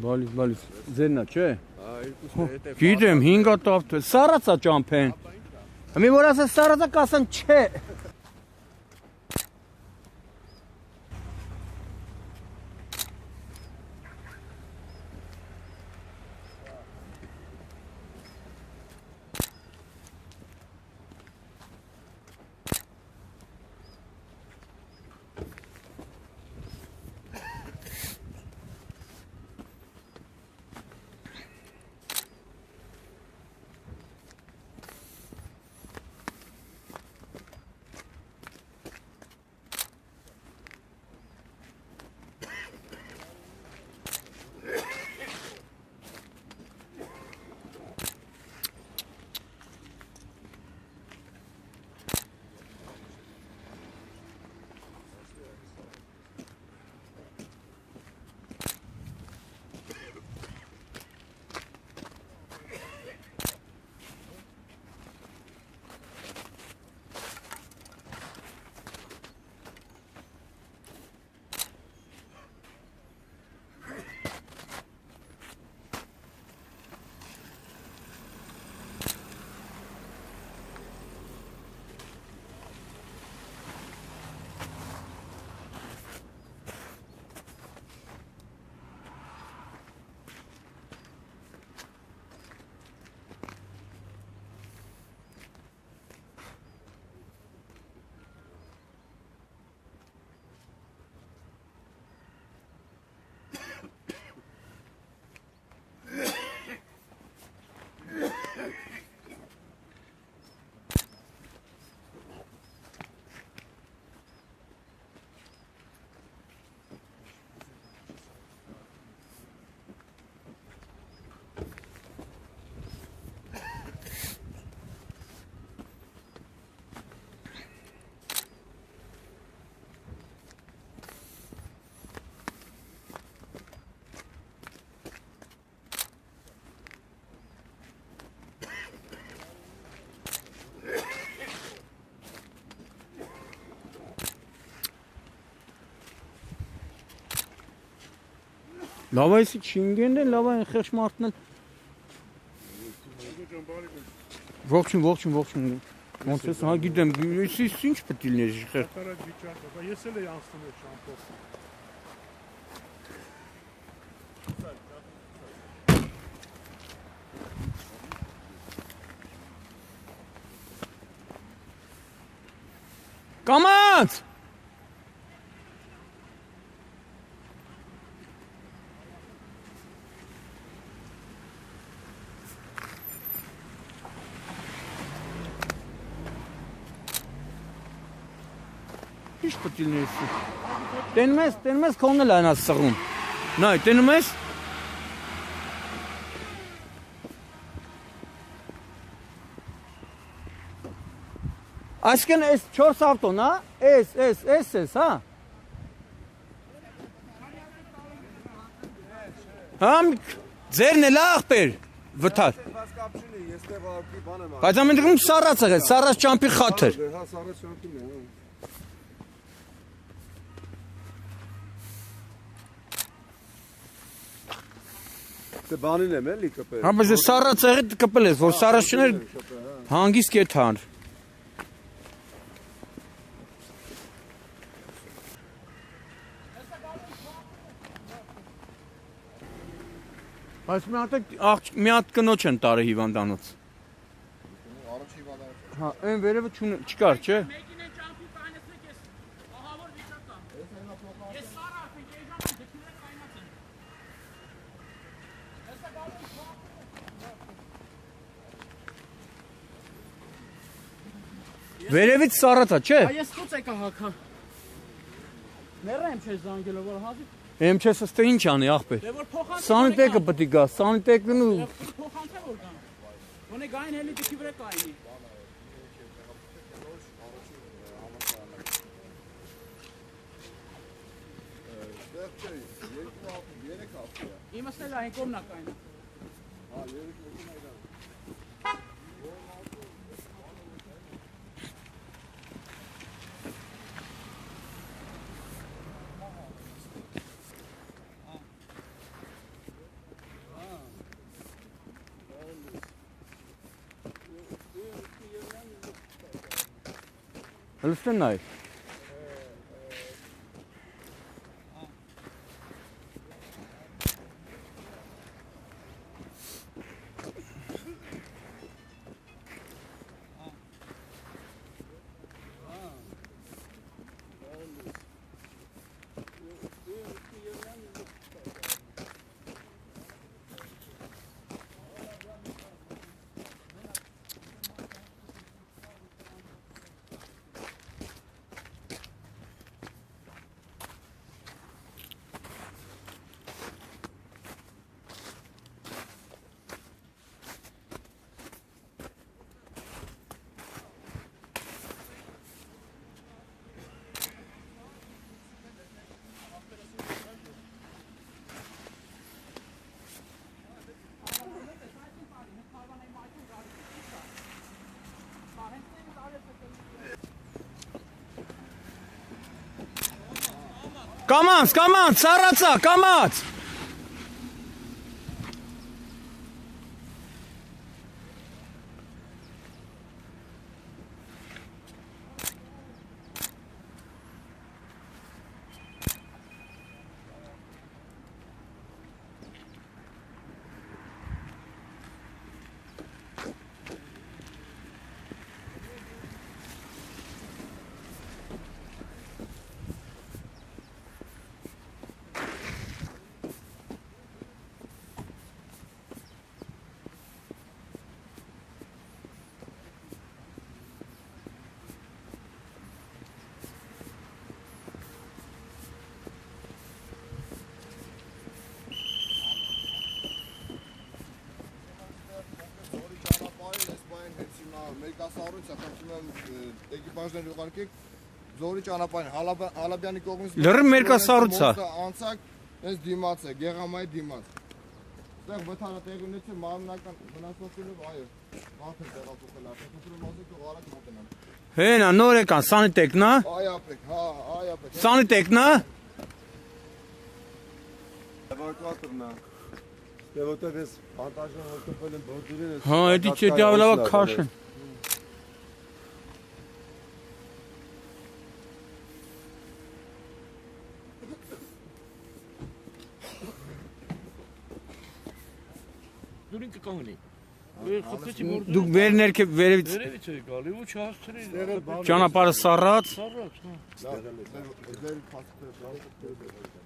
Բալիս, ձերնա, չէ։ Գիտեմ, 5 հատ սառածա ճամփեն։ Մի որ ասես սառածա կասան չէ։ Լավ այսի չինգեն են, լավ այն խեղճ մարդն են։ Ողջուն։ Ոնց ես, հա գիտեմ, ես ինչ պետք է լիներ խեղճ։ Ես էլ էի անցնում այդ շամփով։ Կամաց։ Ինչ պետք է լիներ։ Տենում ես քոնն էլ այնա սղում։ Նայ, տենում ես։ Այսքան էս 4 ավտոն, հա? Էս, հա? Համ ձերն էլ ախպեր, վթար։ Բայց ամեն դեպքում սառած եղել, սառած ճամփի խաթր։ Հա, սառած ճամփին է, հա։ Բանին եմ էլի կպել։ Հա, բայց սառած եղել կպել ես, որ սառած չներ հանգիստ կեթան։ Բայց մի հատ կնոջ են տարը հիվանդանոց։ Առաջ հիվանդանոց։ Հա, այն վերևը չկար, չէ։ Վերևից սառածա, չէ։ Այս կոց եկա հակա։ Մերը եմ չես զանգելով, որ հազի։ Եմ չես ստե ինչ անի, ախպեր։ Դե որ փոխանցը։ Սանիտեկը պետք է գա, սանիտեկն ու փոխանցը որ գան։ Ոնե գային հելի դիքի վրա կայնի։ Իմս էլ այն կողմնա կայնի։ Հա, երեք մեքենա իրար։ Հլստեն նայ։ Կամանց, սառացա, կամանց։ Մերկասառույցը խնդրում եմ էկիպաժներ ուղարկեք Զորի ճանապարհին Հալաբյանի կողմից Լրիվ մերկասառույց է։ Անցակ այս դիմաց է Գեղամայի դիմաց Այդտեղ վթարը տեղի ունեցել մարմնական վնասվածքներով այո մարդ է տեղափոխել արդեն խնդրում եմ ասեք որ արագ մոտենան Հենա նոր եկան սանիտեկն է։ Այ ապրեք հա այ ապրեք Սանիտեկն է։ Էվակուատորն է Դե որտեղ էս բանտաժը հոգնել են բորդուրին էս Հա, էդի չէ դավլավա քաշեն։ Դուրին կկանգնի։ Խփեցի որ Դուք վեր ներքև վերևից վերևից է գալի ու չհասցրի։ ճանապարհը սառած։ Սառած, հա։ Ձեր փաստերը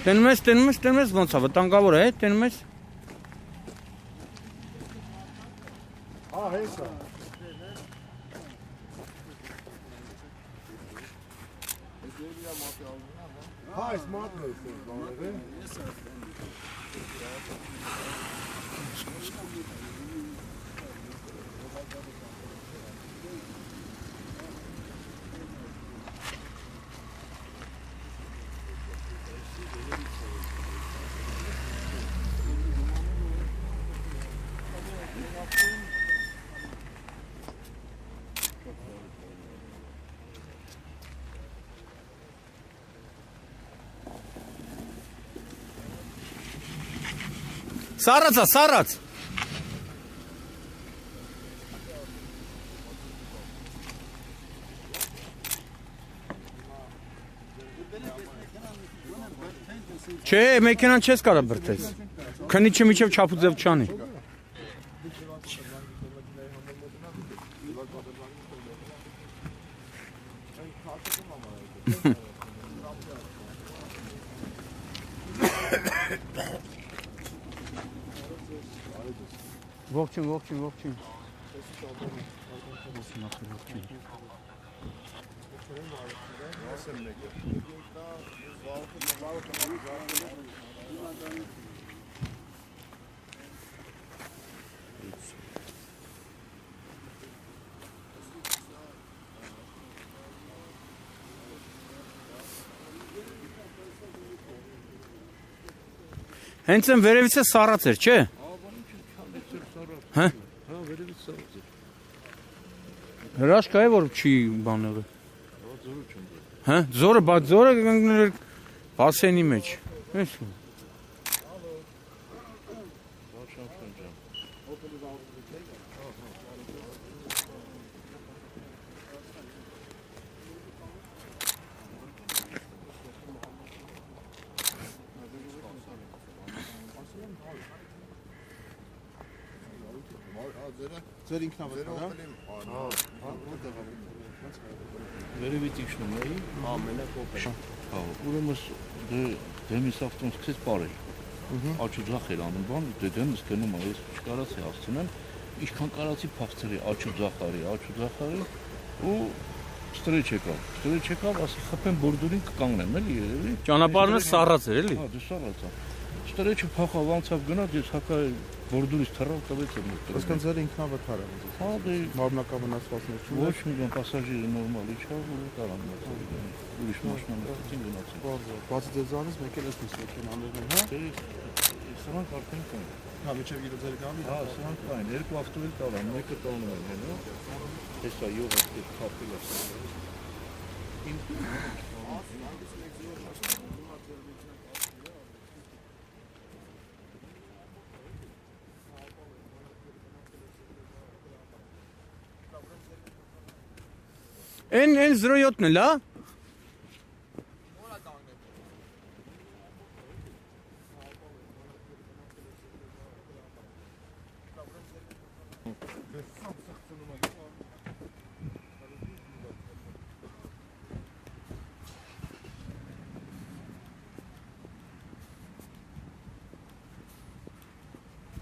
Տենում ես ոնց է վտանգավոր է, տենում ես։ Հա հեսա Հա այս մատն է բաները Սառած։ Չէ, մեքենան չես կարա բրտես։ Քնի չմիջև չափուձև չանի։ Ողջույն։ Հենց են վերևից է սառած էր, չէ։ Հա, վերևից սառած է։ Հրաշք է որ չի բան եղել։ Հա, զորը կանգնել էր բասենի մեջ։ Էս։ ձեր ինքնավար, հա։ Վերևից իջնում էի։ Հա, մենակ օպեր։ Հա, ուրեմն դեմից ավտոն սկսեց բարել։ Աչուձախ էր անում բան, դե դեմս գնում է, ես չկարացի հասցնեմ, ինչքան կարացի փախցրի, աչուձախարի, ու ստրեչ եկավ, ասի խփեմ բորդուրին կկանգնեմ, էլի երևի։ Ճանապարհը սառած էր, էլի։ Հա, դե սառած է։ Ստրեչը փախավ, անցավ գնաց, ես հակա բորդուրից թռավ, տվեց եմ։ Այսքան ձեր ինքնավար է։ Հա, դե մարմնական վնասվածքներ չունի։ ոչ մի բան, պասաժիրը նորմալ իջավ, ու տարան մնացել։ Ուրիշ մաշինա մտածին գնացին։ Բացի ձեզանից մեկ էլ էս մեքենաներն են, հա։ Սրանք արդեն կային։ Հա, միջև գիտո ձեր կամի։ Հա, սրանք կային, երկու ավտո էլ տարան, մեկը տանում են, հենա։ Հեսա յուղը քապել է։ Են 07-ն էլ, հա։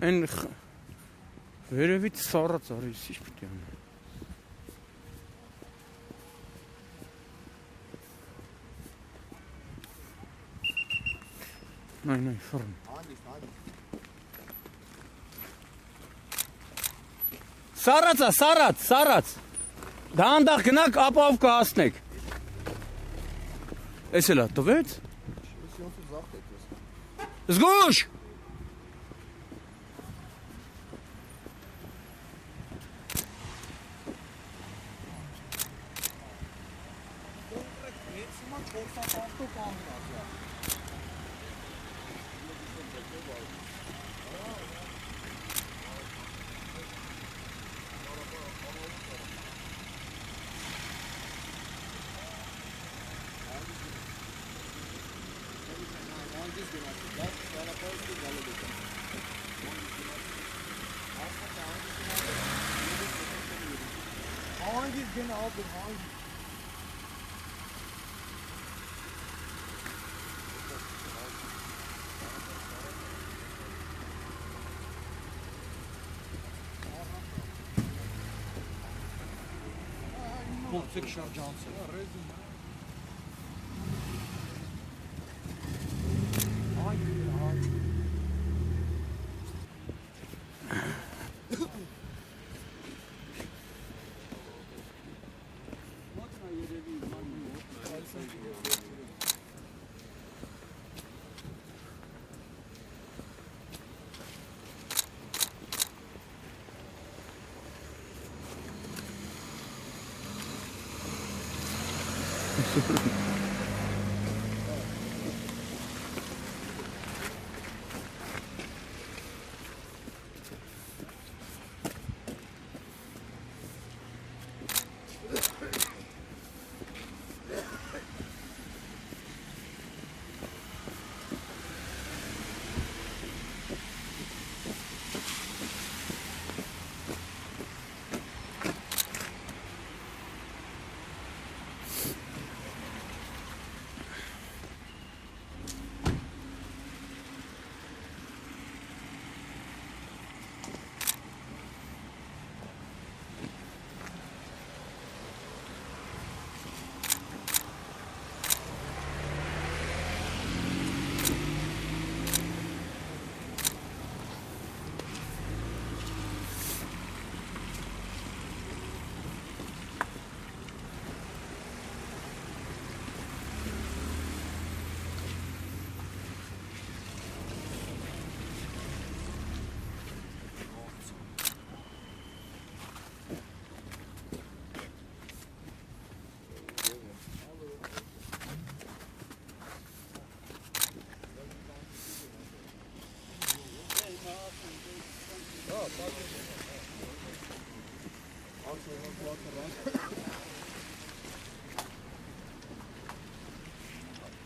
Են վերևից սառած արիս, ինչ պետք է անեմ։ Նայ, ֆռն։ Սառած։ Դանդաղ գնաք, ապավ կհասնեք։ Էս էլա տվեց։ Զգուշ։ Hangi gene abi hangi? Ոնց շրջանցել։ Ach, so,